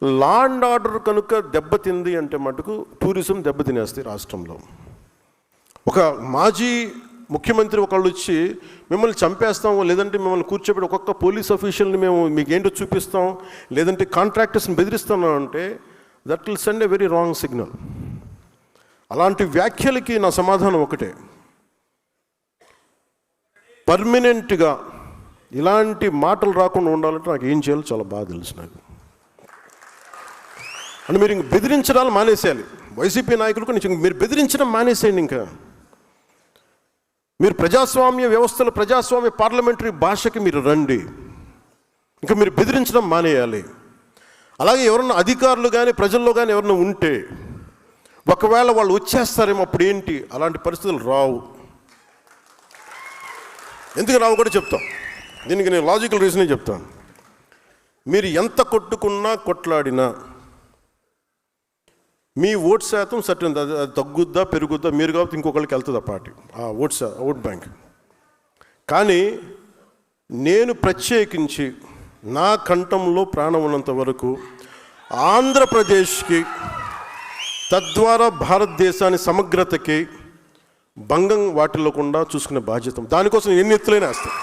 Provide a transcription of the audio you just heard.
Law and order కనుక దెబ్బతింది అంటే మటుకు టూరిజం దెబ్బతినేస్తాయి రాష్ట్రంలో. ఒక మాజీ ముఖ్యమంత్రి ఒకళ్ళు వచ్చి మిమ్మల్ని చంపేస్తాం, లేదంటే మిమ్మల్ని కూర్చోబెట్టి ఒక్కొక్క పోలీస్ ఆఫీషియల్ని మేము మీకు ఏంటో చూపిస్తాం, లేదంటే కాంట్రాక్టర్స్ని బెదిరిస్తున్నాం అంటే that will send a very wrong signal. అలాంటి వ్యాఖ్యలకి నా సమాధానం ఒకటే, పర్మనెంట్గా ఇలాంటి మాటలు రాకుండా ఉండాలంటే నాకు ఏం చేయాలో చాలా బాగా తెలుసు నాకు. అంటే మీరు ఇంక బెదిరించడాలు మానేసేయాలి. వైసీపీ నాయకులకు మీరు బెదిరించడం మానేసేయండి. ఇంకా మీరు ప్రజాస్వామ్య వ్యవస్థలో ప్రజాస్వామ్య పార్లమెంటరీ భాషకి మీరు రండి. ఇంకా మీరు బెదిరించడం మానేయాలి. అలాగే ఎవరన్నా అధికారులు కానీ ప్రజల్లో కానీ ఎవరన్నా ఉంటే ఒకవేళ వాళ్ళు వచ్చేస్తారేమో అప్పుడు ఏంటి, అలాంటి పరిస్థితులు రావు. ఎందుకు రావు కూడా చెప్తాం. దీనికి నేను లాజికల్ రీజనే చెప్తాను. మీరు ఎంత కొట్టుకున్నా కొట్లాడినా మీ ఓట్ శాతం సర్టన్, అది తగ్గుద్దా పెరుగుద్దా మీరు కాబట్టి ఇంకొకరికి వెళ్తుంది ఆ పార్టీ, ఆ ఓట్ బ్యాంక్. కానీ నేను ప్రత్యేకించి నా కంఠంలో ప్రాణం ఉన్నంత వరకు ఆంధ్రప్రదేశ్కి, తద్వారా భారతదేశాన్ని సమగ్రతకి భంగం వాటిల్లకుండా చూసుకునే బాధ్యత, దానికోసం ఎన్ని ఎత్తులైనా వేస్తాను.